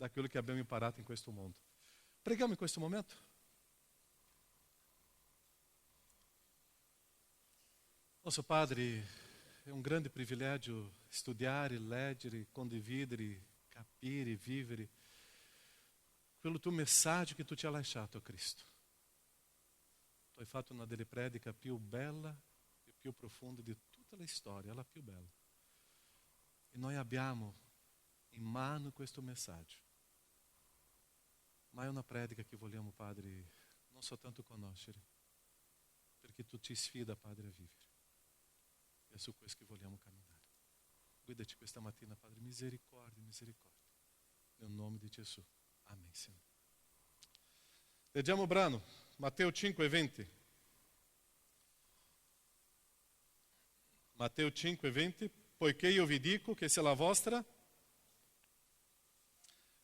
da quello che abbiamo imparato in questo mondo. Preghiamo in questo momento. Nosso Padre, è un grande privilegio studiare, leggere, condividere, capire, vivere quello tuo messaggio che tu ci hai lasciato, Cristo. Tu hai fatto una delle prediche più bella e più profonde di tutta la storia, la più bella. E noi abbiamo in mano questo messaggio. Ma è una predica che vogliamo, Padre, non soltanto conoscere, perché tu ci sfida, Padre, a vivere. E è su questo che vogliamo camminare. Guidaci questa mattina, Padre, misericordia, misericordia. Nel nome di Gesù. Amém, Senhor. Leggiamo il brano, Matteo 5:20. Matteo 5:20. Poiché io vi dico che se la vostra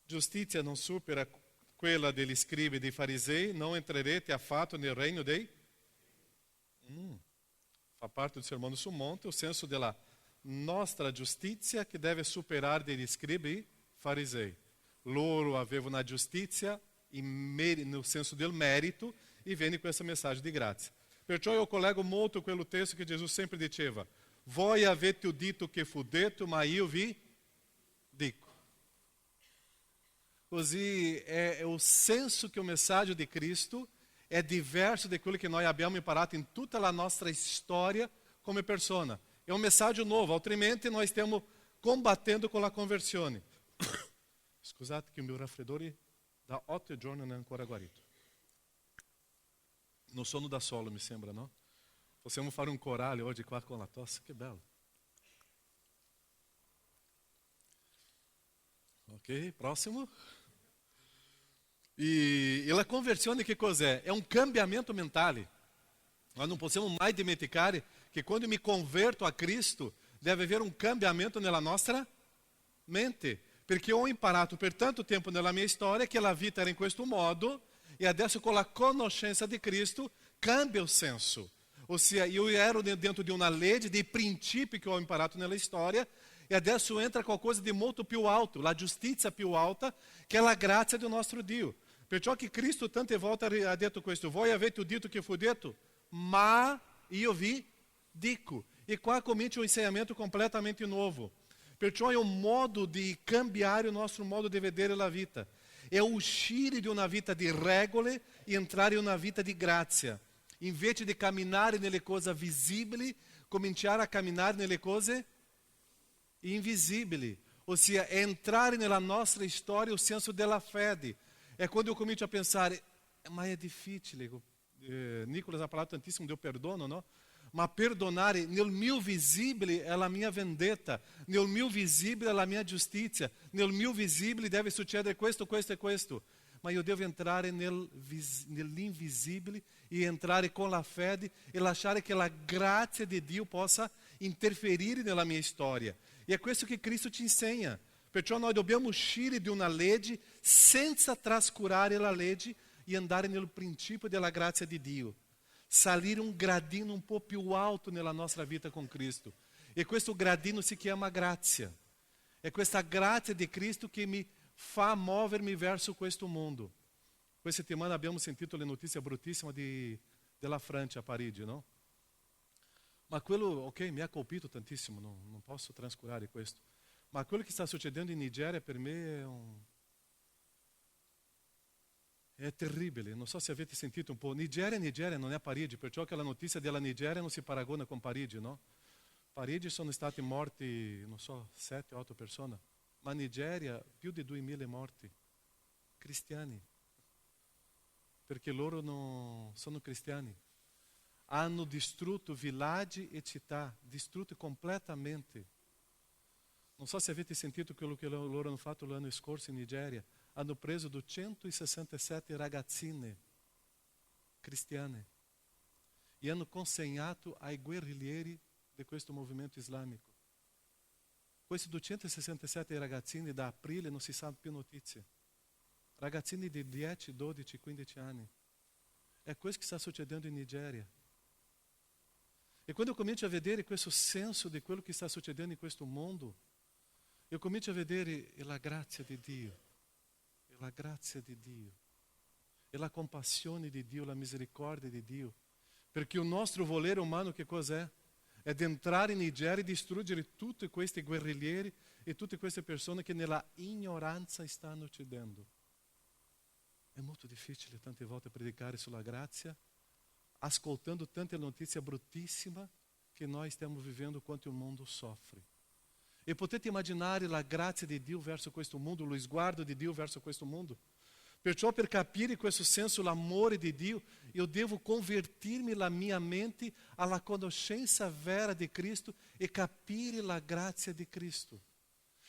giustizia non supera quella degli scribi e dei farisei, non entrerete affatto nel regno dei... Fa parte do Sermão sul Monte, o senso della nostra giustizia che deve superare degli scribi e farisei. Loro avevano una giustizia no senso del merito e venne questa mensagem di grazia. Perciò io collego molto quello testo che Gesù sempre diceva: voi avete udito che fu detto, ma io vi dico. Così è o senso che o messaggio di Cristo è diverso di quello che noi abbiamo imparato in tutta la nostra storia come persona. È un messaggio nuovo, altrimenti noi stiamo combattendo con la conversione. Scusate che il mio raffreddore da 8 giorni non è ancora guarito. Non sono da solo, mi sembra, no? Possiamo fare un corale oggi qua con la tosse, che bello. Ok, prossimo. E la conversione che cos'è? È un cambiamento mentale. Nós não possiamo mai dimenticare che quando mi converto a Cristo, deve haver un cambiamento nella nostra mente. Perché ho imparato per tanto tempo nella mia storia che la vita era in questo modo e adesso con la conoscenza di Cristo cambia il senso. Ossia, io ero dentro di una legge, dei principi che ho imparato nella storia e adesso entra qualcosa di molto più alto, la giustizia più alta, che è la grazia del nostro Dio. Perciò che Cristo tante volte ha detto questo: voi avete udito che fu detto, ma io vi dico. E qua comincia um insegnamento completamente novo. Perciò è un modo di cambiare il nostro modo di vedere la vita. È uscire di una vita di regole e entrare in una vita di grazia. Invece di camminare nelle cose visibili, cominciare a camminare nelle cose invisibili. Ossia, è entrare nella nostra storia il senso della fede. È quando io comincio a pensare, ma è difficile. Nicolas ha parlato tantissimo del perdono, no? Ma perdonare nel mio visibile è la mia vendetta, nel mio visibile è la mia giustizia, nel mio visibile deve succedere questo, questo e questo. Ma io devo entrare nell'invisibile e entrare con la fede e lasciare che la grazia di Dio possa interferire nella mia storia. E è questo che Cristo ci insegna. Perciò noi dobbiamo uscire di una legge senza trascurare la legge e andare nel principio della grazia di Dio. Salire un gradino un po' più alto nella nostra vita con Cristo. E questo gradino si chiama grazia. È questa grazia di Cristo che mi fa muovermi verso questo mondo. Questa settimana abbiamo sentito le notizie bruttissime della Francia a Parigi, no? Ma quello, ok, mi ha colpito tantissimo, non posso trascurare questo. Ma quello che sta succedendo in Nigeria per me è terribile. Non so se avete sentito un po'. Nigeria non è Parigi, perciò che la notizia della Nigeria non si paragona con Parigi, no? Parigi sono stati morti, non so, 7-8 persone. Ma Nigeria più di 2000 morti, cristiani. Perché loro non sono cristiani. Hanno distrutto villaggi e città, distrutto completamente. Non so se avete sentito quello che loro hanno fatto l'anno scorso in Nigeria. Hanno preso 267 ragazzine cristiane e hanno consegnato ai guerriglieri di questo movimento islamico. Questi 267 ragazzini da aprile non si sa più notizie. Ragazzini di 10, 12, 15 anni. È questo che sta succedendo in Nigeria. E quando eu comincio a vedere questo senso di quello che sta succedendo in questo mondo, eu comincio a vedere la grazia di Dio. la grazia di Dio, e la compassione di Dio, la misericordia di Dio. Perché il nostro volere umano che cos'è? È di entrare in Nigeria e distruggere tutti questi guerriglieri e tutte queste persone che nella ignoranza stanno uccidendo. È molto difficile tante volte predicare sulla grazia, ascoltando tante notizie bruttissime che noi stiamo vivendo quanto il mondo soffre. E potete immaginare la grazia di Dio verso questo mondo, lo sguardo di Dio verso questo mondo? Perciò per capire questo senso, l'amore di Dio, io devo convertirmi la mia mente alla conoscenza vera di Cristo e capire la grazia di Cristo.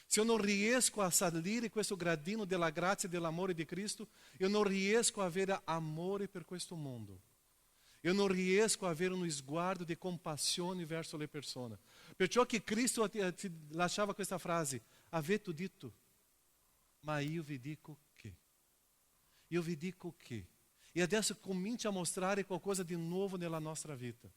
Se eu non riesco a salire questo gradino della grazia e dell'amore di Cristo, io non riesco a avere amore per questo mondo. Io non riesco a avere uno sguardo di compassione verso le persone. Perciò che Cristo ti lasciava questa frase: avete udito, ma io vi dico che. Io vi dico che. E adesso cominci a mostrare qualcosa di nuovo nella nostra vita.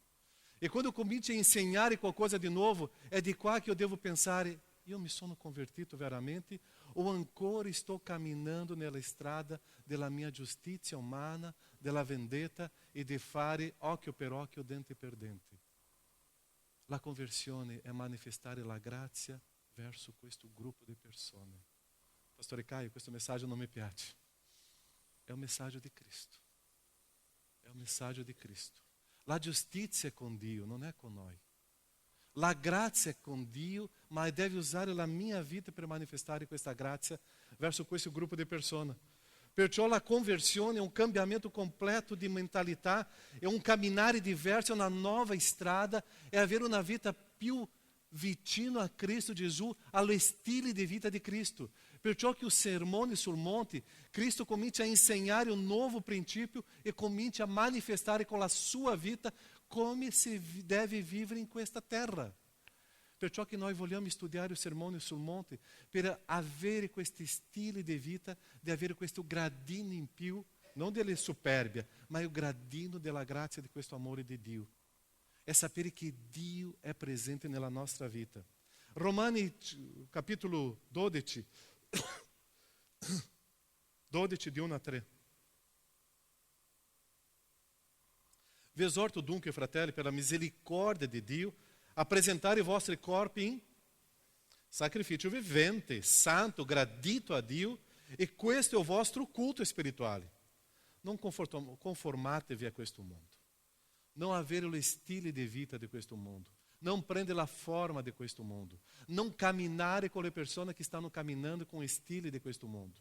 E quando cominci a insegnare qualcosa di nuovo, è di qua che eu devo pensare: io mi sono convertito veramente o ancora sto camminando nella strada della mia giustizia umana, della vendetta e di fare occhio per occhio, dente per dente? La conversione è manifestare la grazia verso questo gruppo di persone. Pastore Caio, questo messaggio non mi piace. È un messaggio di Cristo. È un messaggio di Cristo. La giustizia è con Dio, non è con noi. La grazia è con Dio, ma deve usare la mia vita per manifestare questa grazia verso questo gruppo di persone. Perciò la conversione è un cambiamento completo di mentalità, è un camminare diverso, è una nuova strada, è avere una vita più vicino a Cristo Gesù, allo stile di vita di Cristo. Perciò che o sermone sul monte, Cristo comincia a insegnare un nuovo princípio e comincia a manifestare con la sua vita come si deve vivere in questa terra. Perciò che noi vogliamo studiare il sermone sul monte per avere questo stile di vita, di avere questo gradino in più, non della superbia, ma il gradino della grazia di questo amore di Dio. È sapere che Dio è presente nella nostra vita. Romani capitolo 12, 12 di 1 a 3. Vi esorto dunque, fratelli, per la misericordia di Dio, a presentare i vostri corpi in sacrificio vivente, santo, gradito a Dio, e questo è il vostro culto spirituale. Non conformatevi a questo mondo. Non avere lo stile di vita di questo mondo. Non prendere la forma di questo mondo. Non camminare con le persone che stanno camminando con il stile di questo mondo.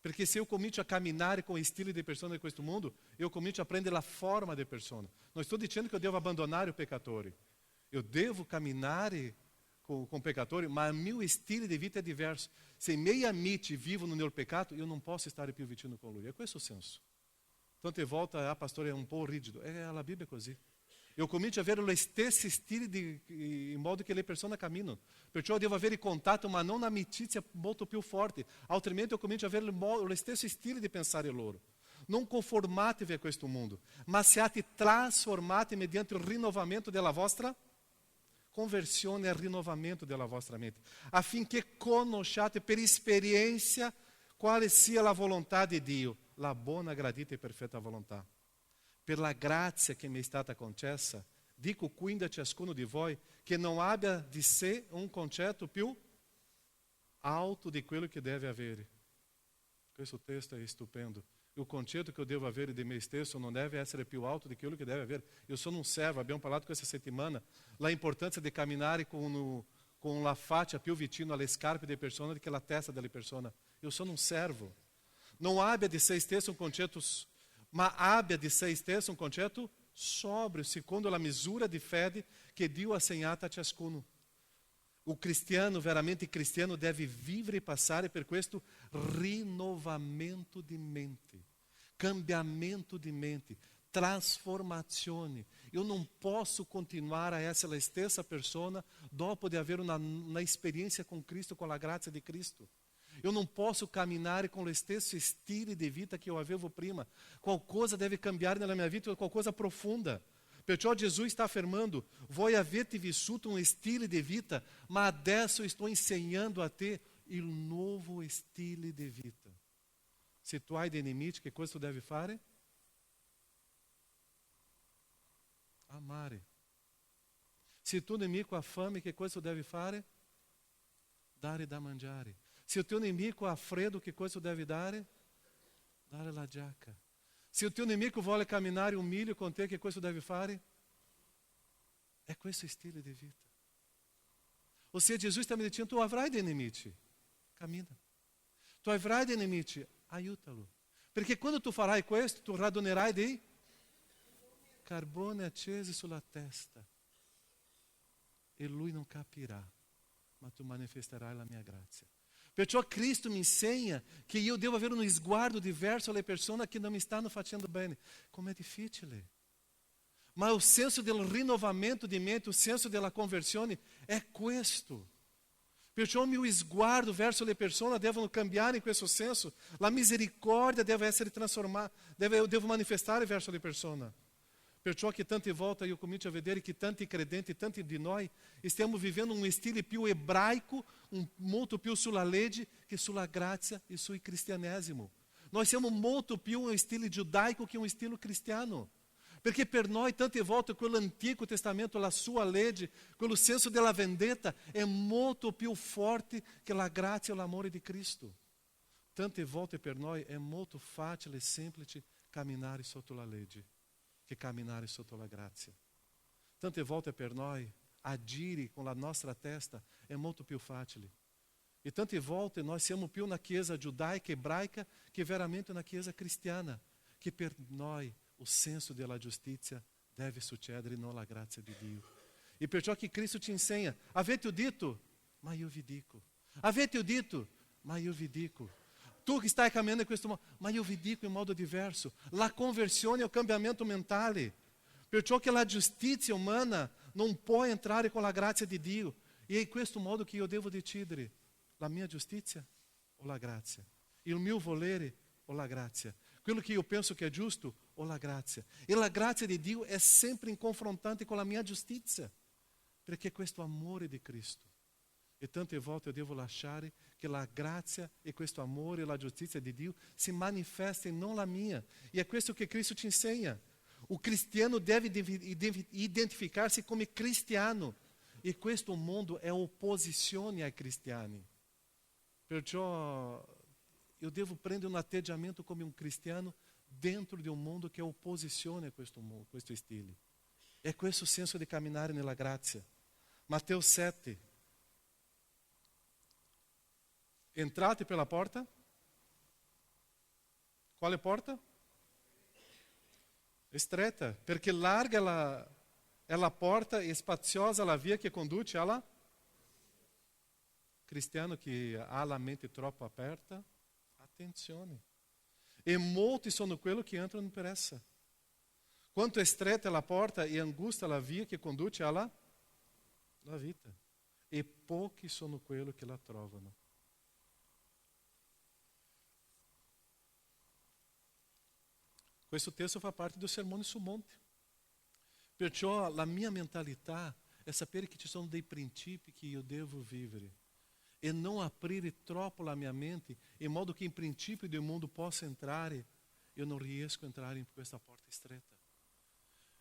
Perché se eu comincio a camminare com o estilo de persone di questo mondo, eu comincio a prendere la forma di persona. Non sto dicendo che eu devo abbandonare i peccatori. Eu devo camminare com peccatori, ma il mio stile di vita è diverso. Se i miei amici vivono nel peccato, io non posso stare più vicino con lui. È questo il senso. Tante volte, pastore, è un po' rigido. La Bibbia è così. Eu comincio a avere lo stesso stile in modo che le persone camminano. Perciò eu devo avere contatto, ma non amicizia molto più forte. Altrimenti eu comincio a avere lo stesso stile di pensare loro. Non conformatevi a questo mondo, ma siate trasformati mediante il rinnovamento della vostra conversione e il rinnovamento della vostra mente, affinché conosciate per esperienza quale sia la volontà di Dio, la buona, gradita e perfetta volontà. Per la grazia che mi è stata concessa, dico quindi a ciascuno di voi che non abbia di sé un concetto più alto di quello che deve avere. Questo testo è stupendo. Il concetto che eu devo avere di me stesso non deve essere più alto di quello che deve avere. Eu sono un servo, abbiamo parlato questa settimana, la importanza di camminare con la faccia più vicino alle scarpe delle persone do que la testa delle persone. Eu sono un servo. Non abbia di sé stesso un concetto, ma abbia di sé stesso un concetto sobrio, secondo la misura di fede che Dio ha assegnato a ciascuno. O cristiano, veramente cristiano, deve vivere e passare per questo rinnovamento di mente, cambiamento di mente, trasformazione. Eu não posso continuar a essere la stessa persona dopo di avere una esperienza con Cristo, con la grazia di Cristo. Eu não posso camminare con lo stesso stile di vita che eu avevo prima. Qualcosa deve cambiare nella mia vita, qualcosa profunda. Perciò Gesù está afirmando: voi avete vissuto un stile di vita, ma adesso estou ensinando a te il nuovo stile di vita. Se tu hai dei nemici, che cosa tu devi fare? Amare. Se il tuo nemico ha fame, che cosa tu devi fare? Dare da mangiare. Se il tuo nemico ha freddo, che cosa tu devi dare? Dare la giacca. Se il tuo nemico vuole camminare un miglio con te, che cosa tu devi fare? È questo stile di vita. Ou seja, Jesus está me dizendo, tu avrai dei nemici, cammina. Tu avrai dei nemici, aiutalo. Perché quando tu farai questo, tu radunerai dei carbone accesi sulla testa. E lui non capirà, ma tu manifesterai la mia grazia. Perciò Cristo mi insegna che io devo avere un sguardo diverso alle persone che non mi stanno facendo bene. Come è difficile. Ma o senso del rinnovamento di mente, o senso della conversione è questo. Perciò il mio sguardo verso le persone deve cambiare in questo senso. La misericordia deve essere trasformata, devo manifestare verso le persone. Perciò che tante volte io comincio a vedere che tanti credenti, tanti di noi, stiamo vivendo un stile più ebraico, molto più sulla legge che sulla grazia e sul cristianesimo. Nós siamo molto più un stile giudaico che un stile cristiano. Perché per noi tante volte quell'Antico Testamento, la sua legge, quello senso della vendetta è molto più forte che la grazia e l'amore di Cristo. Tante volte per noi è molto facile e semplice camminare sotto la legge che camminare sotto la grazia. Tante volte per noi agire con la nostra testa è molto più facile. E tante volte nós siamo più na chiesa giudaica, ebraica, che veramente na chiesa cristiana, che per noi o senso della giustizia deve succedere non la grazia di Dio. E perciò che Cristo ti insegna, avete udito, ma io vi dico. Avete udito, ma io vi dico. Tu che stai camminando in questo modo, ma io vi dico in modo diverso. La conversione è o cambiamento mentale. Perciò che la giustizia umana non può entrare con la grazia di Dio. E è in questo modo che io devo decidere la mia giustizia o la grazia. Il mio volere o la grazia. Quello che io penso che è giusto o la grazia. E la grazia di Dio è sempre in confrontante con la mia giustizia. Perché questo amore di Cristo. E tante volte eu devo lasciare che la grazia e questo amore e la giustizia di Dio si manifestem non la mia. E è questo che Cristo ti insegna. O cristiano deve identificar-se come cristiano. E questo mondo è opposizione ai cristiani. Perciò eu devo prendere un atteggiamento come un cristiano dentro di un mondo che è opposizione a questo stile. È questo senso di camminare nella grazia. Matteo 7. Entrate pela porta. Quale porta? Stretta, perché larga è la porta e spaziosa la via che conduce alla cristiano che ha la mente troppo aperta. Attenzione. E molti sono quelli che entrano per essa. Quanto stretta è la porta e angusta la via che conduce alla vita. E pochi sono quelli che la trovano. Questo testo fa parte do Sermone sul Monte. Perciò la mia mentalità è sapere che ci sono dei principi che io devo vivere e non aprire troppo la mia mente in modo che in principi del mondo possa entrare. Eu non riesco a entrare in questa porta stretta.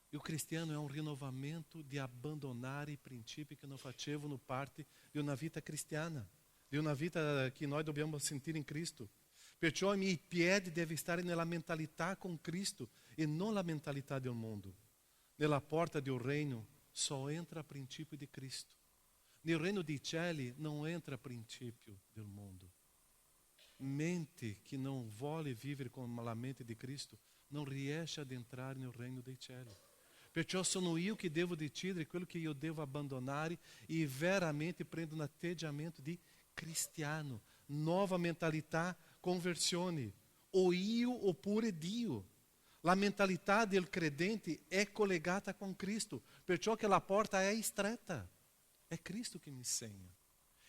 E o cristiano è un rinnovamento di abbandonare i principi che non facevano parte di una vita cristiana, di una vita che noi dobbiamo sentire in Cristo. Perciò i miei piedi devem stare nella mentalità con Cristo e non la mentalità del mondo. Nella porta del reino só entra princípio di Cristo. Nel reino dei cieli non entra princípio del mondo. Mente che non vuole vivere con la mente di Cristo non riesce ad entrare nel reino dei cieli. Perciò sono io che devo decidere quello che io devo abbandonare e veramente prendo un atteggiamento di cristiano, nova mentalità, conversione, o io oppure Dio. La mentalità del credente è collegata con Cristo, perciò che la porta è stretta. È Cristo che mi insegna.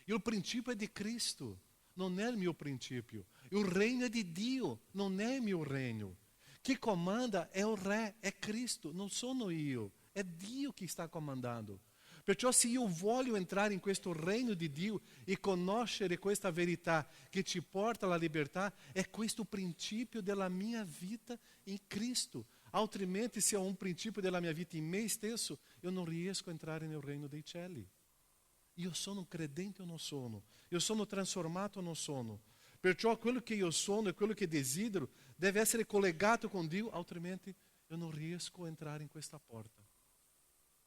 Il principio è di Cristo, non è il mio principio. Il reino è di Dio, non è il mio regno. Chi comanda è il Re, è Cristo, non sono io, è Dio che sta comandando. Perciò se io voglio entrare in questo regno di Dio e conoscere questa verità che ci porta alla libertà, è questo principio della mia vita in Cristo. Altrimenti, se ho un principio della mia vita in me stesso, io non riesco a entrare nel regno dei cieli. Io sono un credente o non sono? Io sono trasformato o non sono? Perciò quello che io sono e quello che desidero deve essere collegato con Dio, altrimenti io non riesco a entrare in questa porta.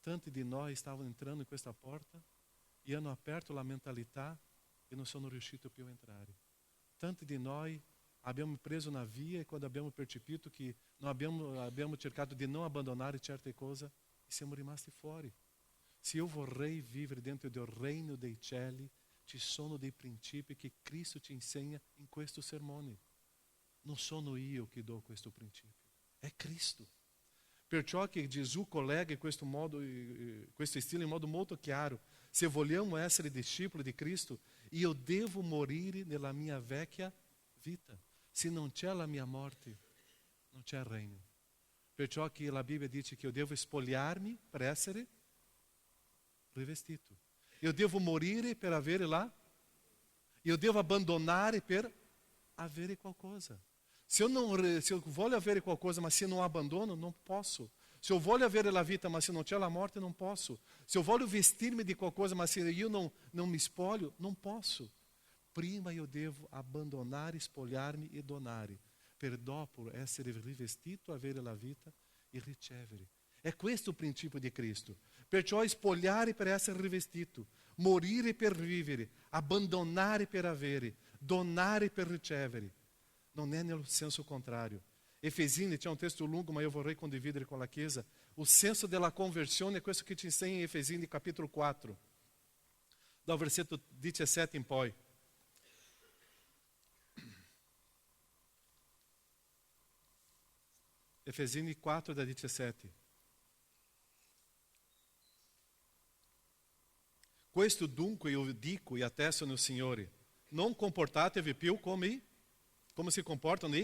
Tanti di noi stavano entrando in questa porta e hanno aperto la mentalità e non sono riusciti più a entrare. Tanti di noi abbiamo preso una via e quando abbiamo percepito che abbiamo cercato di non abbandonare certe cose e siamo rimasti fuori. Se io vorrei vivere dentro del regno dei cieli, ci sono dei principi che Cristo ci insegna in questo sermone. Non sono io che do questo principio, è Cristo. Perciò che Gesù collega questo stile in modo molto chiaro. Se vogliamo essere discepoli di Cristo, io devo morire nella mia vecchia vita. Se non c'è la mia morte, non c'è regno. Perciò che la Bibbia dice che io devo spogliarmi per essere rivestito. Io devo morire per avere io devo abbandonare per avere qualcosa. Se eu voglio avere qualcosa, ma se non abbandono, non posso. Se eu voglio avere la vita, ma se non c'è la morte, non posso. Se eu voglio vestirmi di qualcosa, ma se io non mi spoglio, non posso. Prima io devo abbandonare, spogliarmi e donare, per dopo essere rivestito, avere la vita e ricevere. È questo il principio di Cristo. Perciò spogliare per essere rivestito, morire per vivere, abbandonare per avere, donare per ricevere. Non è nel senso contrário. Efesini, c'è un testo lungo, ma io vorrei condividere con la Chiesa. O senso della conversione è questo che ci insegna in Efesini capitolo 4, dal versetto 17 in poi. Efesini 4, da 17. Questo dunque io dico e attesto no Signore, non comportatevi più come si comportano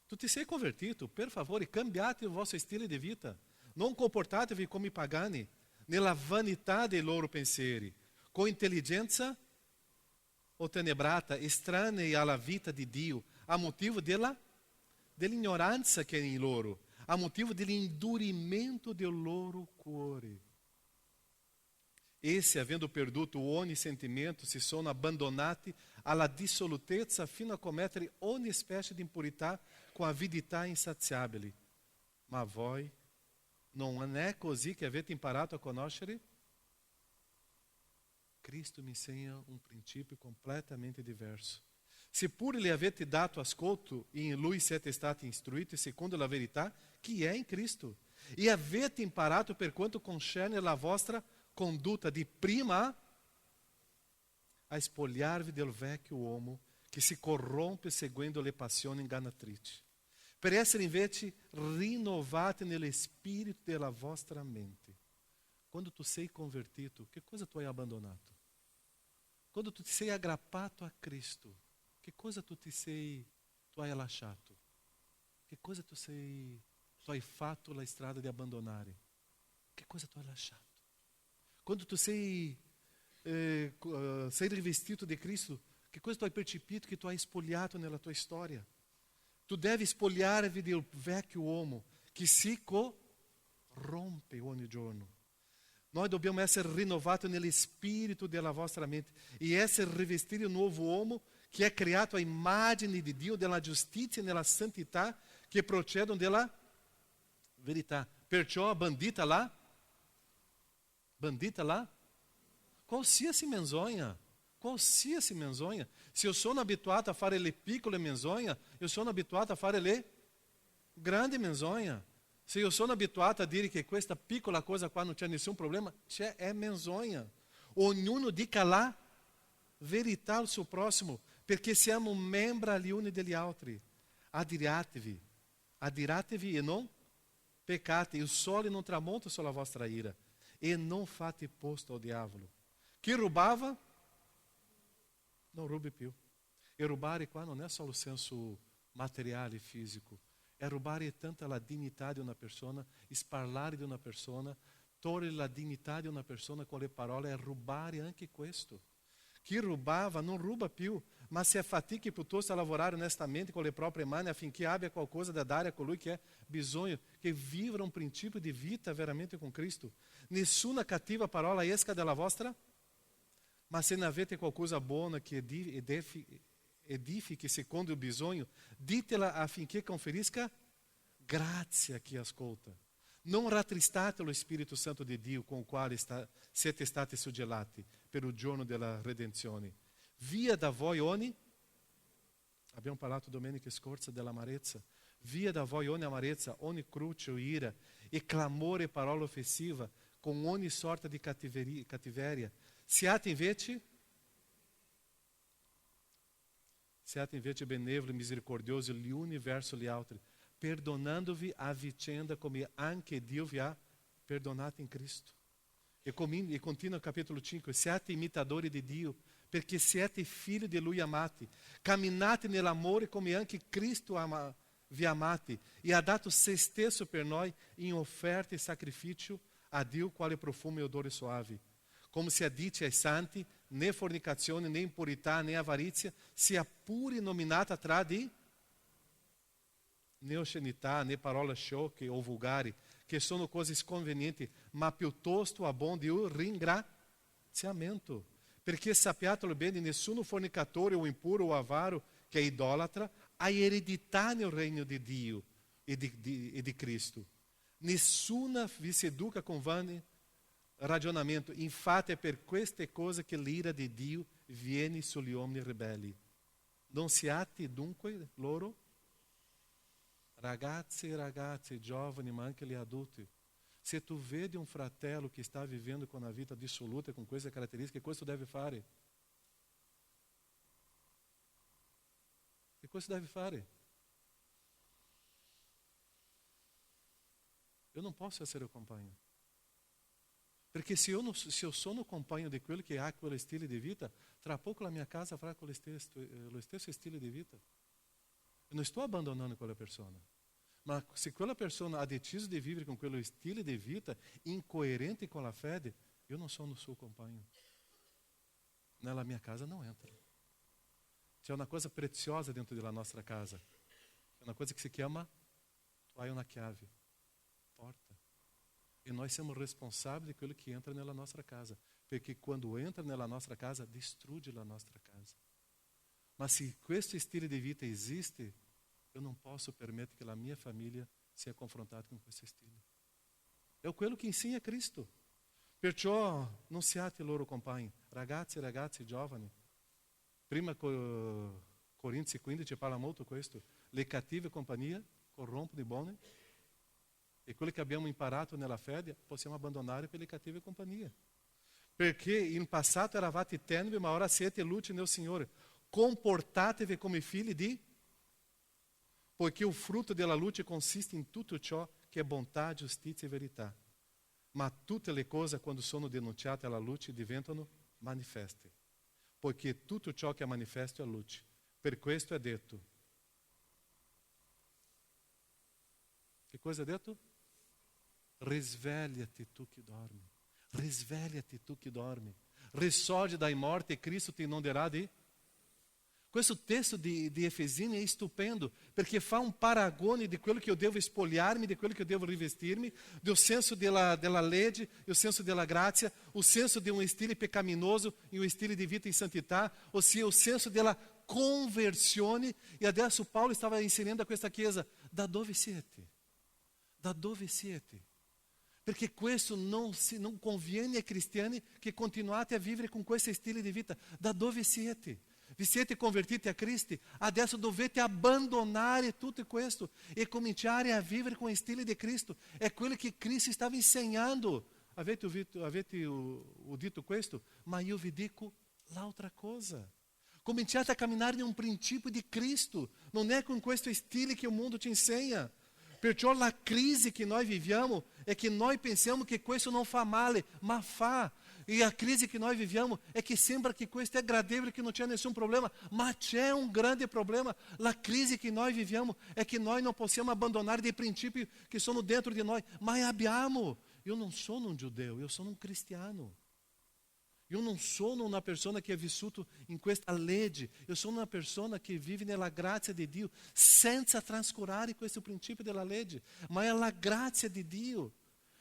Tu ti sei convertito, per favore, cambiate il vostro stile di vita. Non comportatevi come pagani, nella vanità dei loro pensieri, con intelligenza ottenebrata, estranei alla vita di Dio, a motivo dell'ignoranza che è in loro, a motivo dell'indurimento del loro cuore. Essi, avendo perduto ogni sentimento, si sono abbandonati alla dissolutezza fino a commettere ogni specie di impurità com avidità insaziabile. Ma voi, non è così che avete imparato a conoscere? Cristo mi insegna un principio completamente diverso. Se pure lhe avete dato ascolto e in Lui siete stati istruiti secondo la verità che è in Cristo, e avete imparato per quanto concerne la vostra conduta di prima a spogliarvi del vecchio uomo che si corrompe seguendo le passioni ingannatrici, per essere invece rinnovati nello spirito della vostra mente. Quando tu sei convertito, che cosa tu hai abbandonato? Quando tu ti sei aggrappato a Cristo, che cosa tu hai lasciato? Che cosa tu hai fatto la strada di abbandonare? Che cosa tu hai lasciato? Quando tu sei rivestito di Cristo, che cosa tu hai percepito che tu hai spogliato nella tua storia? Tu devi spogliarvi del vecchio uomo che si corrompe ogni giorno. Noi dobbiamo essere rinnovati nello spirito della vostra mente e essere rivestiti di un nuovo uomo che è creato a immagine di Dio, della giustizia e della santità che procedono dalla verità. Perciò bandita lá, qualsiasi menzogna. Se eu sono abituato a fare le piccole menzogne, eu sono abituato a fare le grandi menzogne. Se eu sono abituato a dire che questa piccola cosa qua non c'è nessun problema, è menzogna. Ognuno dica la verità al suo prossimo, perché siamo membri gli uni degli altri. Adiratevi e non peccate. Il sole non tramonta sulla vostra ira. E non fate posto ao diavolo. Chi rubava, non rubi più. E rubare qua non è solo il senso materiale e fisico. É rubare tanto la dignità di una persona, sparlare di una persona, togliere la dignità di una persona con le parole è rubare anche questo. Chi rubava non ruba più, ma si affatica piuttosto a lavorare onestamente con le proprie mani affinché abbia qualcosa da dare a colui che ha bisogno, che viva un principio di vita veramente con Cristo. Nessuna cattiva parola esca dalla vostra, ma se ne avete qualcosa buona che edifichi secondo il bisogno, ditela affinché conferisca grazia a chi ascolta. Non rattristate lo Spirito Santo di Dio con il quale siete stati suggellati per il giorno della redenzione. Via da voi ogni, abbiamo parlato domenica scorsa dell'amarezza, via da voi ogni amarezza, ogni cruce o ira e clamore e parola offensiva, con ogni sorta di cattiveria. Siate invece benevoli e misericordiosi gli uni verso gli altri, perdonandovi a vicenda come anche Dio vi ha perdonato in Cristo. E continua il capitolo 5, siate imitatori di Dio, perché siete figli di Lui amati, camminate nell'amore come anche Cristo vi ha amati e ha dato se stesso per noi in offerta e sacrificio a Dio quale profumo e odore suave. Come si addice ai santi, né fornicazione, né impurità, né avarizia, sia pure nominata tra di né oscenità, né parole sciocche o volgari, che sono cose sconvenienti, ma piuttosto abbonde il ringraziamento. Perché sappiatelo bene, nessuno fornicatore o impuro o avaro che è idolatra ha eredità nel regno di Dio e di Cristo. Nessuna vi seduca con vano ragionamento. Infatti è per queste cose che l'ira di Dio viene sugli uomini ribelli. Non siate dunque loro ragazzi, giovani, ma anche gli adulti. Se tu vedi un fratello che sta vivendo con una vita dissoluta, con queste caratteristiche, questo deve fare. E questo deve fare. Eu não posso essere o compagno. Perché se eu sono compagno di quello che ha quello stile di vita, tra poco la mia casa avrà lo stesso stile di vita. Eu não estou abbandonando quella persona. Ma se quella persona ha deciso di vivere con quello stile di vita incoerente con la fede, io non sono il suo compagno. Nella mia casa não entra. C'è una cosa preziosa dentro della nostra casa. C'è una cosa che si chiama tu hai una chiave, porta. E nós siamo responsabili di quello che entra nella nostra casa. Perché quando entra nella nostra casa, distrugge la nostra casa. Ma se questo stile di vita esiste, eu não posso permitir que a minha família sia confrontada com questo stile. É quello che insegna Cristo. Perciò non siate loro compagni, ragazzi, giovani. Prima Corinzi 15 parla molto questo. Le cattive compagnie corrompono i buoni. E quello che abbiamo imparato nella fede possiamo abbandonare per le cattive compagnie. Perché in passato eravate tenui, ma ora siete luce nel Signore. Comportatevi come figli di... Poiché il frutto della luce consiste in tutto ciò che è bontà, giustizia e verità. Ma tutte le cose, quando sono denunciate alla luce, diventano manifeste. Poiché tutto ciò che è manifesto è luce. Per questo è detto. Che cosa è detto? Risvegliati tu che dormi. Risvegliati tu che dormi. Risorgi dai morti e Cristo ti inonderà di... Questo testo di Efesini è stupendo, perché fa un paragone di quello che io devo spogliarmi, di quello che io devo rivestirmi, del senso della legge, il senso della grazia, il senso di un stile peccaminoso e un stile di vita in santità, ossia il senso della conversione. E adesso Paolo stava insegnando a questa chiesa, da dove siete? Da dove siete? Perché questo non conviene ai cristiani che continuate a vivere con questo stile di vita. Da dove siete? Vi siete convertiti a Cristo, adesso dovete abbandonare tutto questo e cominciare a vivere con il stile di Cristo. È quello che Cristo stava insegnando. Avete udito questo? Ma io vi dico l'altra cosa. Cominciate a camminare in un principio di Cristo. Non è con questo stile che il mondo ti insegna. Perciò la crisi che noi viviamo è che noi pensiamo che questo non fa male, ma fa. E a crise che noi viviamo è che sembra che questo è gradevole, che non c'è nessun problema, ma c'è un grande problema. La crisi che noi viviamo è che noi non possiamo abbandonare dei principi che sono dentro di noi, ma abbiamo. eu non sono un giudeo, io sono un cristiano. Io non sono una persona che ha vissuto in questa legge, io sono una persona che vive nella grazia di Dio, senza trascurare questo principio della legge, ma è la grazia di Dio.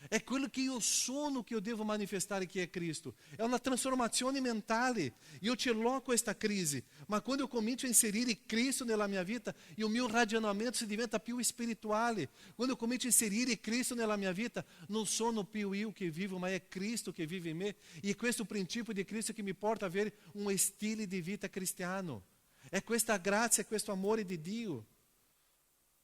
È quello che io sono che io devo manifestare che è Cristo. È una trasformazione mentale. Io ce l'ho questa crisi, ma quando eu comincio a inserire Cristo nella mia vita, il mio ragionamento si diventa più spirituale. Quando eu comincio a inserire Cristo nella mia vita, non sono più io che vivo, ma è Cristo che vive in me. E questo principio di Cristo che mi porta a avere un stile di vita cristiano. È questa grazia, è questo amore di Dio.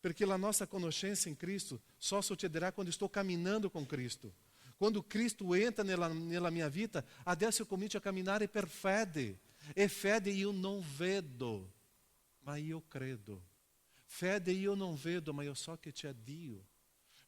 Perché a nossa conoscenza em Cristo só sucederá quando estou caminhando com Cristo. Quando Cristo entra nella minha vida, adesso eu comincio a caminhar per fede. E fede io non vedo, ma io credo. Fede io non vedo, ma io so che c'è Dio.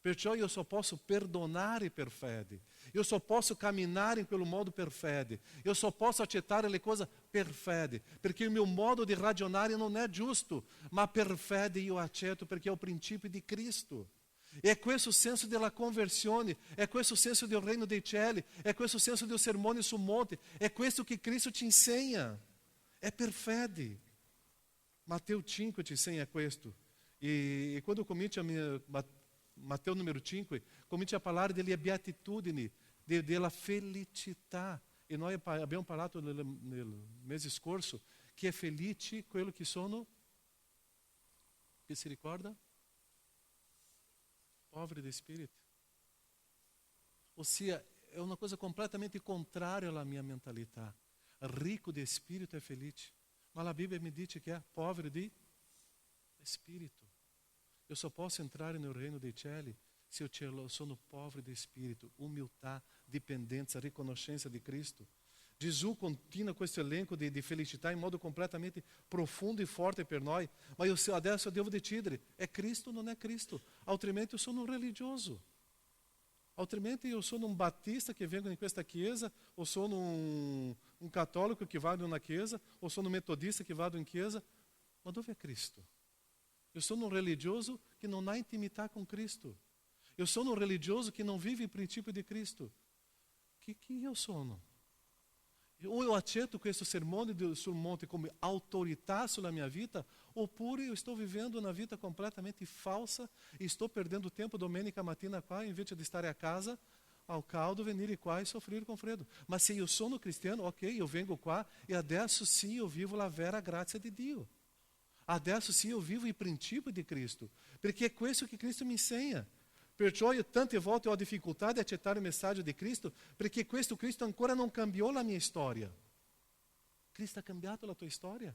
Perciò io só posso perdonare per fede. Eu só posso caminhar em pelo modo per fede. Eu só posso accettare le cose per fede. Perché il mio modo di ragionare non è giusto, ma per fede io accetto perché è il principio di Cristo. É questo o senso della conversione, è questo o senso del reino dei cieli, è questo o senso del sermone sul monte, è questo che Cristo ti insegna. È per fede. Mateus 5 ti insegna questo. E quando comincio a Mateus número 5, comincia a parlare delle beatitudini, della felicità. E noi abbiamo parlato nel mese scorso che è felice quello che sono, che si ricorda? Poveri di spirito. Ossia, è una cosa completamente contraria alla mia mentalità. Ricco di spirito è felice, ma la Bibbia mi dice che è povero di spirito. Eu só posso entrar no reino dei cieli se eu sono povero di spirito, umiltà, dipendenza, riconoscenza di Cristo. Gesù continua questo elenco di felicità in modo completamente profundo e forte per noi, ma adesso eu devo decidere, è Cristo o non è Cristo? Altrimenti eu sono un religioso. Altrimenti eu sono un battista che vengo in questa chiesa, o sono un cattolico che vado in una chiesa, o sono un metodista che vado in chiesa. Ma dove è Cristo? Eu sono um religioso que não há intimidade com Cristo. Eu sono um religioso que não vive o princípio de Cristo. Que eu sono? Ou eu accetto questo sermone sul monte come autorità sulla mia vita, oppure eu estou vivendo uma vida completamente falsa e estou perdendo tempo domenica mattina qua, invece di stare a casa, ao caldo, venire qua e soffrire com freddo. Mas se eu sono cristiano, ok, eu vengo qua e adesso sim eu vivo la vera grazia di Dio. Adesso sim eu vivo il principio di Cristo, perché è questo che Cristo mi insegna. Perciò io tante volte ho difficoltà di accettare il messaggio di Cristo, perché questo Cristo ancora non cambiò la mia storia. Cristo ha cambiato la tua storia,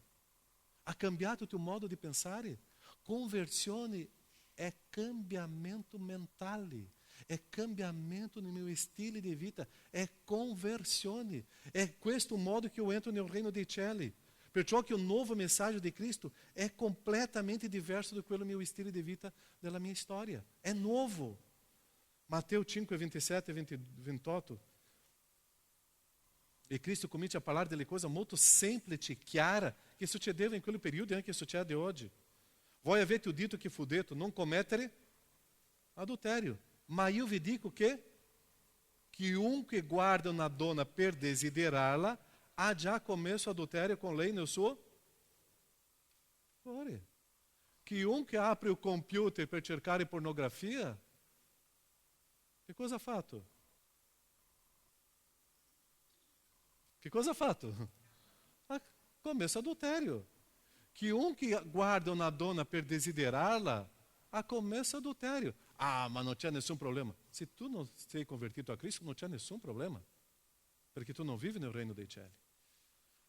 ha cambiato il tuo modo di pensare. Conversione è cambiamento mentale, è cambiamento nel mio stile di vita, è conversione. È questo modo che io entro nel reino dei cieli. Perciò che il nuovo messaggio di Cristo è completamente diverso da quello mio stile di vita della mia storia. È nuovo. Matteo 5, 27 e 28. E Cristo comincia a parlare delle cose molto semplici, chiare, che succedevano in quel periodo e anche succede oggi. Voi avete udito che fu detto, non commettere adulterio. Ma io vi dico che chiunque guarda una donna per desiderarla, ha già commesso adultério com lei nel suo cuore. Chiunque apre o computer per cercare pornografia, che cosa ha fatto? Che cosa ha fatto? Ha commesso adultério. Chiunque guarda una donna per desiderarla, ha commesso adultério. Ah, ma non c'è nessun problema. Se tu non sei convertito a Cristo, non c'è nessun problema. Perché tu non vivi nel reino dei cieli.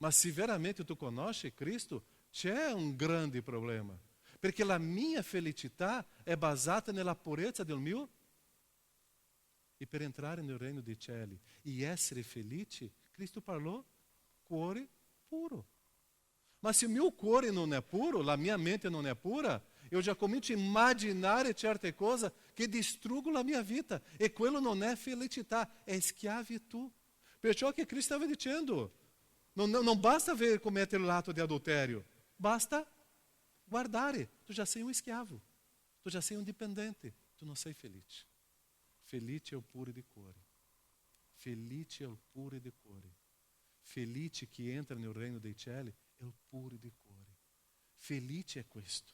Ma se veramente tu conosci Cristo, c'è un grande problema. Perché la mia felicità è basata nella purezza del mio. E per entrare nel reino dei cieli e essere felice, Cristo parlò cuore puro. Ma se il mio cuore non è puro, la mia mente non è pura, eu já comincio a immaginare certe cose che distruggono la mia vita. E quello non è felicità, è schiavitù. Perciò che Cristo stava dicendo, non basta ver commettere l'atto di adultério, basta guardare. Tu já sei um escravo, tu já sei um dipendente, tu não sei felice. Felice è il puro di cuore. Felice è il puro di cuore. Felice chi entra nel regno dei cieli è il puro di cuore. Felice è questo.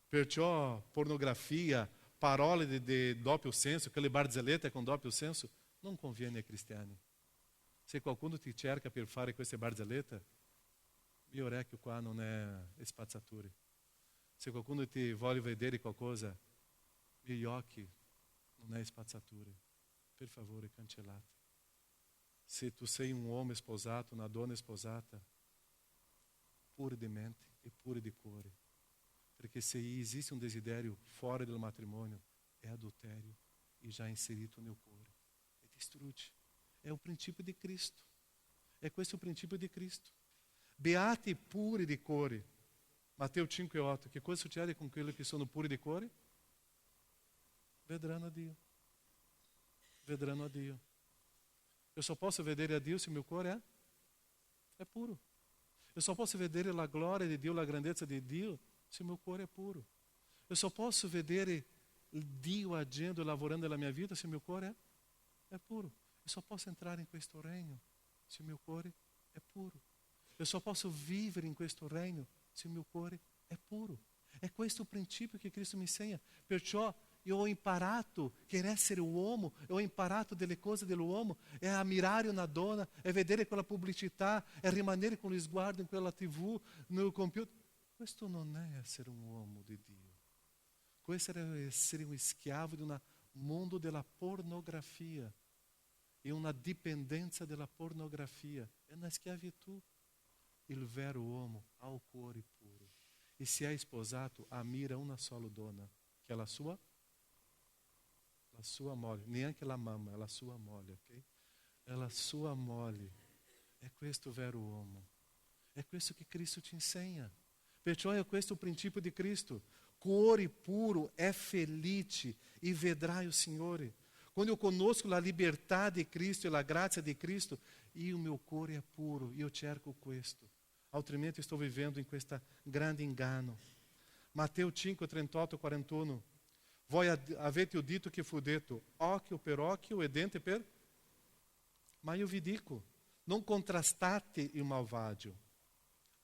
Perciò pornografia, parole di doppio senso, quelle barzellette con doppio senso, non conviene ai cristiani. Se qualcuno ti cerca per fare queste barzellette, mio orecchio qua non è spazzatura. Se qualcuno ti vuole vedere qualcosa, miei occhi non è spazzatura. Per favore, cancellate. Se tu sei un uomo sposato, una donna sposata, puro di mente e puro di cuore. Perché se esiste un desiderio fuori del matrimonio, è adultério e già inserito nel cuore. E distrugge. È il principio di Cristo. È questo il principio di Cristo. Beati e puri di cuore. Matteo 5,8. Che cosa succede con quelli che sono puri di cuore? Vedranno a Dio. Vedranno a Dio. Eu só posso vedere a Dio se meu cuore é puro. Eu só posso vedere la glória de Dio, la grandezza di Dio, se meu cuore é puro. Eu só posso vedere Dio agindo e lavorando nella mia vita se meu cuore é puro. Eu só posso entrar in questo regno se meu cuore é puro. Eu só posso vivere in questo regno se meu cuore è puro. É questo il principio che Cristo mi insegna. Perciò io ho imparato che essere uomo, eu ho imparato delle cose dell'uomo, è ammirare una donna, è vedere quella pubblicità, è rimanere con lo sguardo in quella TV, no computer. Questo non è essere un uomo di Dio. Questo è essere un schiavo di un mondo della pornografia e una dipendenza della pornografia. È una schiavitù. Il vero uomo ha il cuore puro. E se è sposato, ammira una sola donna, che è la sua moglie, neanche la mamma, è la sua moglie, ok? È la sua moglie. È questo vero uomo. È questo che Cristo ci insegna. Perciò è questo il principio di Cristo. Cuore puro è felice e vedrai il Signore. Quando eu conosco a liberdade de Cristo e a graça de Cristo, e o meu cuore é puro, e eu cerco questo. Altrimenti estou vivendo in questo grande engano. Matteo 5, 38, 41. Voi avete udito che fu detto, occhio per occhio e dente per... Ma io vi dico, non contrastate il malvagio.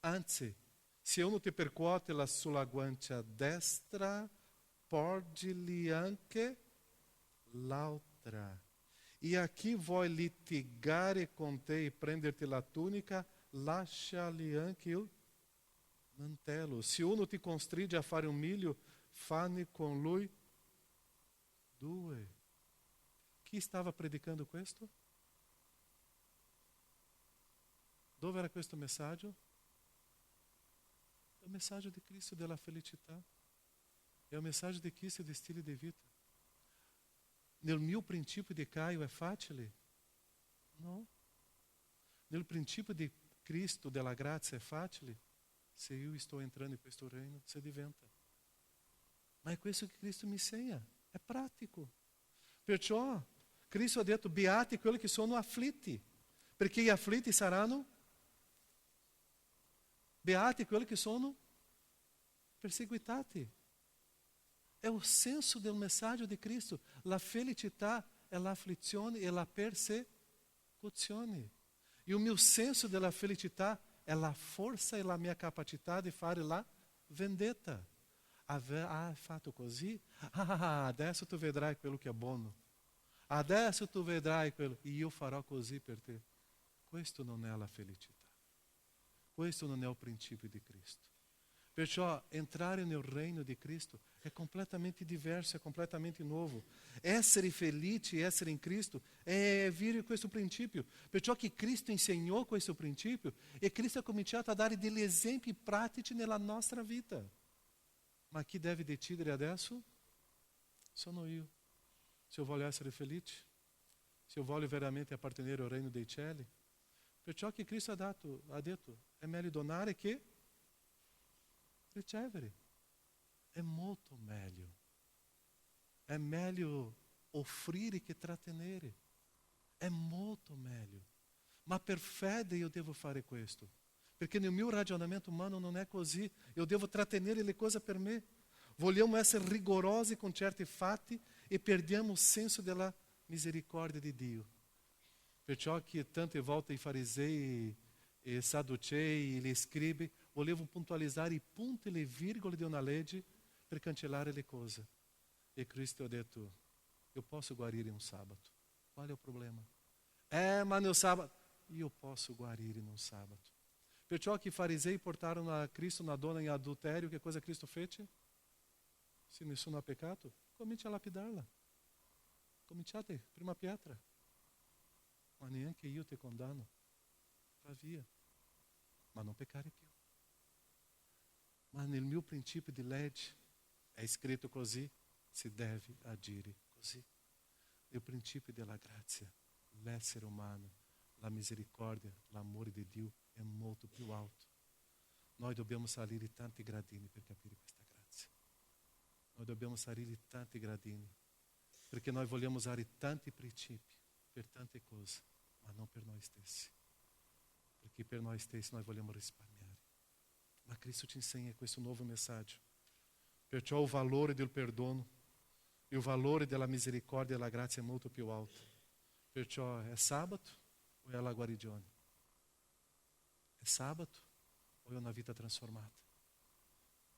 Anzi, se uno ti percuote sulla guancia destra, porgili anche l'altra. E a chi vuoi litigare con te e prenderti la tunica, lasciali anche il mantello. Se uno ti costringe a fare un miglio, fanne con lui due. Chi stava predicando questo? Dove era questo messaggio? È il messaggio di Cristo della felicità. È il messaggio di Cristo di stile di vita. Nel mio principio di Caio è facile? No. Nel principio di Cristo della grazia è facile? Se io sto entrando in questo regno, se diventa. Ma è questo che Cristo mi insegna. È pratico. Perciò Cristo ha detto, beati quelli che sono afflitti, perché gli afflitti saranno beati quelli che sono perseguitati. È il senso del messaggio di Cristo. La felicità è l'afflizione e la persecuzione. E il mio senso della felicità è la forza e la mia capacità di fare la vendetta. Fatto così? Adesso tu vedrai quello che è buono. Adesso tu vedrai quello. E io farò così per te. Questo non è la felicità. Questo non è il principio di Cristo. Perciò entrare nel regno di Cristo è completamente diverso, è completamente nuovo. Essere felici, essere in Cristo, è vivere questo principio. Perciò che Cristo insegnò questo principio e Cristo ha cominciato a dare degli esempi pratici nella nostra vita. Ma chi deve decidere adesso? Sono io. Se eu voglio essere felice, se eu voglio veramente appartenere al regno dei cieli. Perciò che Cristo ha detto, è meglio donare che ricevere. È molto meglio. È meglio offrire che trattenere. È molto meglio. Ma per fede io devo fare questo. Perché nel mio ragionamento umano non è così. Io devo trattenere le cose per me. Vogliamo essere rigorosi con certi fatti e perdiamo il senso della misericordia di Dio. Perciò che tante volte i farisei e sadducei e gli scribi volevano puntualizzare i punti e le virgole di una legge per cancellare le cose. E Cristo ha detto, io posso guarire in un sabato. Qual è il problema? Ma nel sabato, io posso guarire in un sabato. Perciò che i farisei portarono a Cristo una donna in adulterio, che cosa Cristo fece? Se nessuno ha peccato, comincia a lapidarla. Cominciate, prima pietra. Ma neanche io ti condanno. Va via. Ma non peccare più. Ma nel mio principio di legge è scritto così, si deve agire così. Il principio della grazia, l'essere umano, la misericordia, l'amore di Dio è molto più alto. Noi dobbiamo salire tanti gradini per capire questa grazia. Noi dobbiamo salire tanti gradini perché noi vogliamo usare tanti principi per tante cose, ma non per noi stessi. Perché per noi stessi noi vogliamo risparmiare. Ma Cristo ci insegna questo nuovo messaggio. Perciò il valore del perdono e il valore della misericordia e della grazia è molto più alto. Perciò è sabato o è la guarigione? È sabato o è una vita trasformata?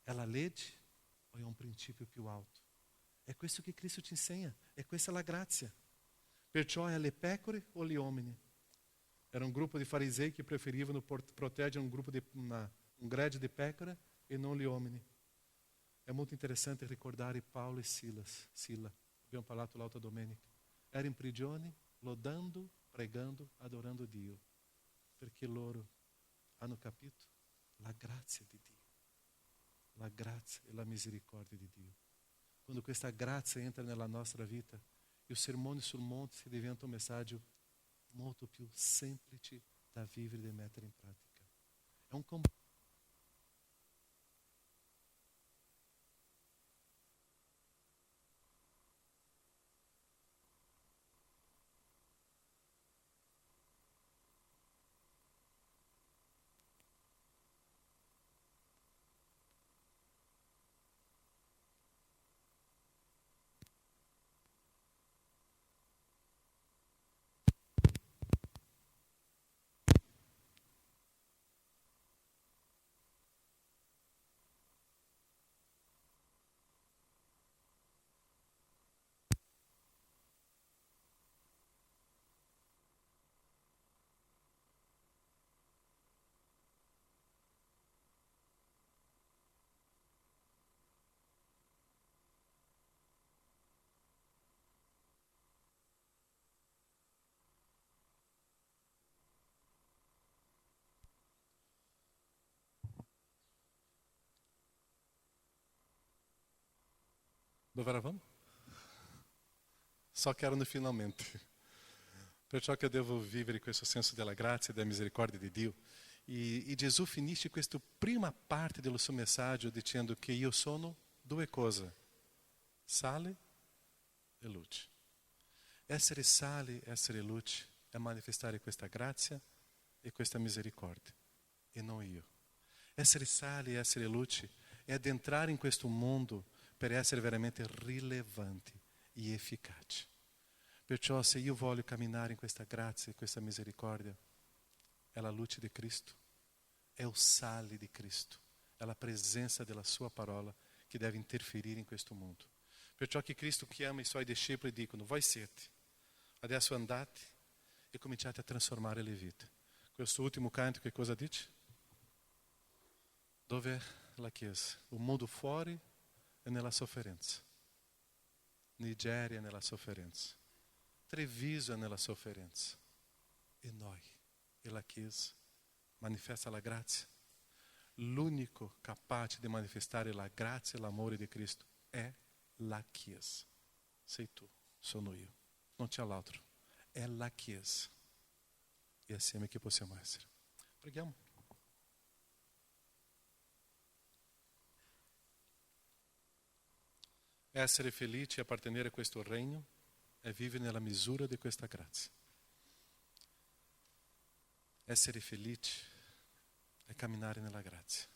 È la legge o è un principio più alto? È questo che Cristo ci insegna, è questa la grazia. Perciò è le pecore o gli uomini? Era un gruppo di farisei che preferivano proteggere un gregge di pecore e non gli uomini. È molto interessante ricordare Paolo e Sila. Abbiamo parlato l'altra domenica. Era in prigione, lodando, pregando, adorando Dio. Perché loro hanno capito la grazia di Dio. La grazia e la misericordia di Dio. Quando questa grazia entra nella nostra vita, il sermone sul monte si diventa un messaggio molto più semplice da vivere e da mettere in pratica. È un Dove eravamo? So che erano finalmente. Perciò che eu devo vivere questo senso della grazia e della misericordia di Dio. E Gesù finisce questa prima parte dello suo messaggio dicendo che io sono due cose, sale e luce. Essere sale, essere luce è manifestare questa grazia e questa misericordia, e non io. Essere sale e essere luce è addentrare in questo mondo per essere veramente rilevanti e efficaci. Perciò se io voglio camminare in questa grazia e questa misericordia, è la luce di Cristo, è il sale di Cristo, è la presenza della sua parola che deve interferire in questo mondo. Perciò che Cristo chiama i suoi discepoli e dicono, voi siete, adesso andate e cominciate a trasformare le vite. Questo ultimo canto che cosa dice? Dove è la Chiesa? Il mondo fuori è nella sofferenza. Nigéria è nella sofferenza. Treviso è nella sofferenza. E noi, e la Chiesa, manifesta la grazia. L'unico capace di manifestare la grazia e l'amore di Cristo è la Chiesa. Sei tu, sono io. Non c'è l'altro. È la Chiesa. E assieme che possiamo essere. Preghiamo. Essere felici e appartenere a questo regno è vivere nella misura di questa grazia. Essere felici è camminare nella grazia.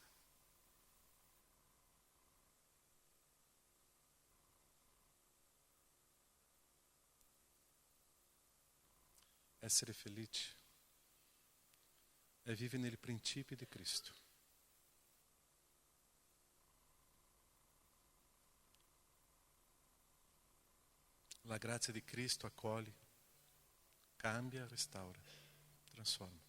essere felice è vivere nei principi di Cristo. La grazia di Cristo accoglie, cambia, restaura, transforma.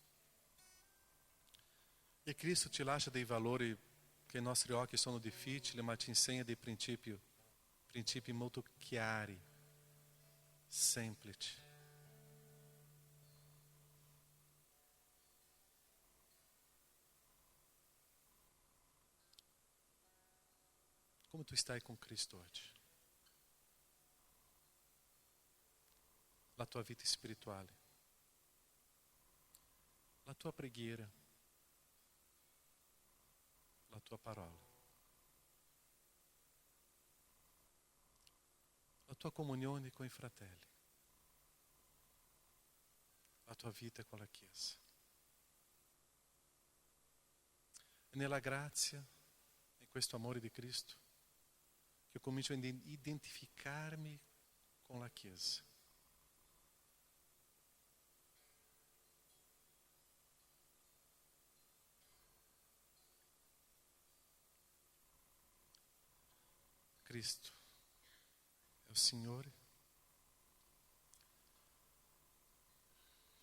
E Cristo ti lascia dei valori che ai nostri occhi sono difficili, ma ti insegna dei princípi molto chiari, semplici. Come tu stai com Cristo oggi? La tua vita spirituale, la tua preghiera, la tua parola, la tua comunione con i fratelli, la tua vita con la Chiesa. E nella grazia, in questo amore di Cristo, che io comincio a identificarmi con la Chiesa. Cristo é o Signore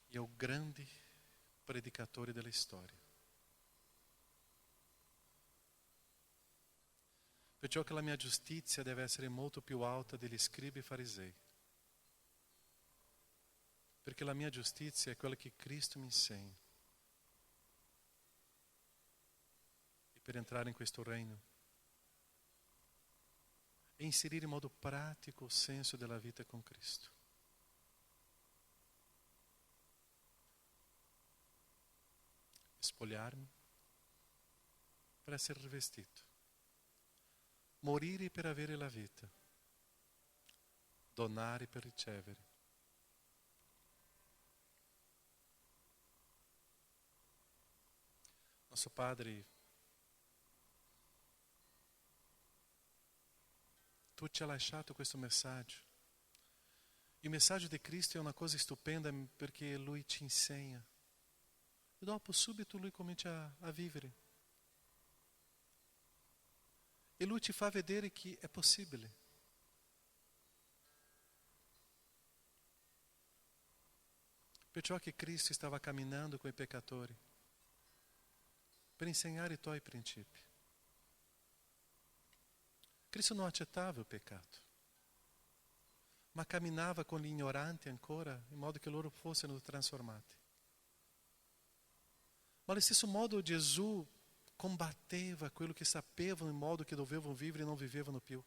e é o grande predicatore della storia. Perciò che la mia giustizia deve essere molto più alta degli scribi e farisei. Perché la mia giustizia è quella che Cristo mi insegna. E per entrare in questo regno e inserire in modo pratico il senso della vita con Cristo. Spogliarmi per essere rivestito. Morire per avere la vita. Donare per ricevere. Nosso Padre, tu ci hai lasciato questo messaggio. Il messaggio di Cristo è una cosa stupenda perché Lui ci insegna. E dopo subito Lui comincia a vivere. E Lui ci fa vedere che è possibile. Perciò che Cristo stava camminando con i peccatori per insegnare i tuoi principi. Cristo non accettava il peccato, ma camminava con gli ignoranti ancora, in modo che loro fossero trasformati. Ma allo stesso modo Gesù combatteva quello che sapevano in modo che dovevano vivere e non vivevano più.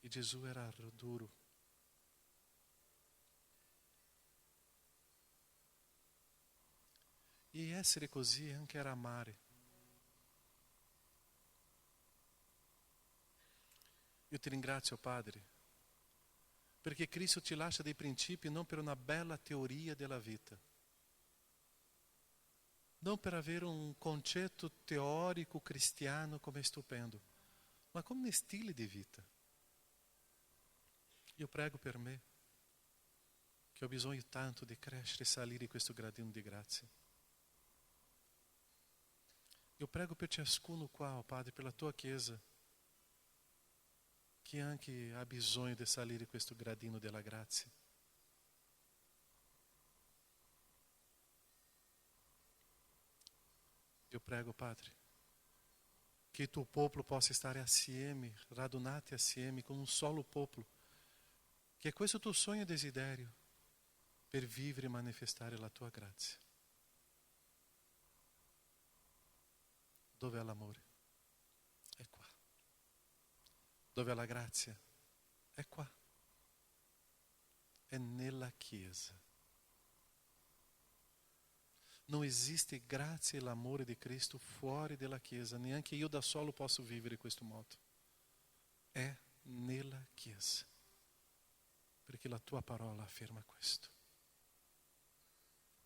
E Gesù era duro. E essere così anche era amare. Io ti ringrazio, Padre, perché Cristo ti lascia dei principi non per una bella teoria della vita, non per avere un concetto teorico cristiano come stupendo, ma come un stile di vita. Io prego per me, che ho bisogno tanto di crescere e salire in questo gradino di grazia. Io prego per ciascuno qua, oh Padre, per la tua Chiesa, che anche ha bisogno di salire in questo gradino della grazia. Io prego, Padre, che il tuo popolo possa stare assieme, radunati assieme, come un solo popolo, che è questo tuo sogno e desiderio, per vivere e manifestare la tua grazia. Dove è l'amore? È qua. Dove è la grazia? È qua. È nella Chiesa. Non esiste grazia e l'amore di Cristo fuori della Chiesa, neanche io da solo posso vivere in questo modo. È nella Chiesa, perché la tua parola afferma questo.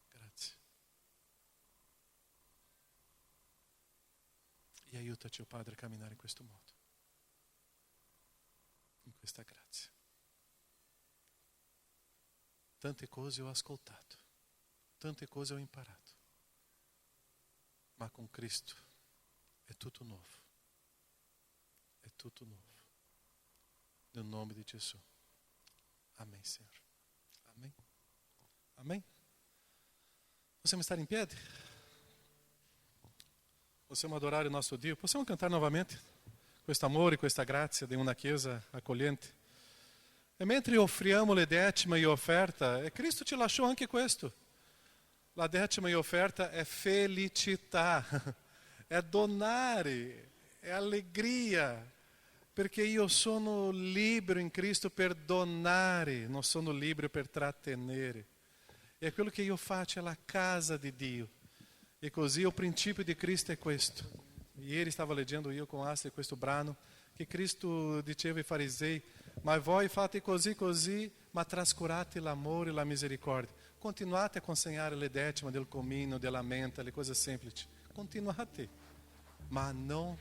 Grazie. E aiutaci, oh Padre, a camminare in questo modo, in questa grazia. tante cose ho ascoltato, tante cose ho imparato, ma con Cristo è tutto nuovo. È tutto nuovo. Nel nome di Gesù. Amém, Senhor. Amém. Amém. Possiamo stare in piedi? Possiamo adorare il nostro Dio? Possiamo cantare novamente questo amore, questa grazia di una chiesa accogliente? E mentre offriamo le decima e offerta, e Cristo ci lasciò anche questo. La decima e offerta è felicità, è donare, è allegria, perché io sono libero in Cristo per donare, non sono libero per trattenere. E quello che io faccio è la casa di Dio. E così il principio di Cristo è questo. Ieri stavo leggendo io con Astrid questo brano, che Cristo diceva ai farisei, ma voi fate così, ma trascurate l'amore e la misericordia. Continuate a consegnare le decime del comino, della menta, le cose semplici. Continuate, ma non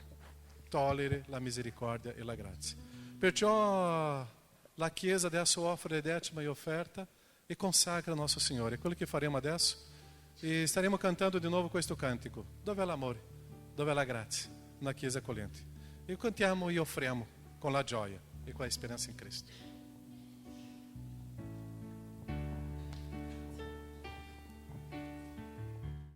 togliere la misericordia e la grazia. Perciò la Chiesa adesso offre le decima e offerta e consacra il nostro Signore. È quello che faremo adesso. E staremo cantando di nuovo questo cantico. Dove è l'amore? Dove è la grazia? Na Chiesa accogliente. E cantiamo e offriamo con la gioia e com a esperança em Cristo.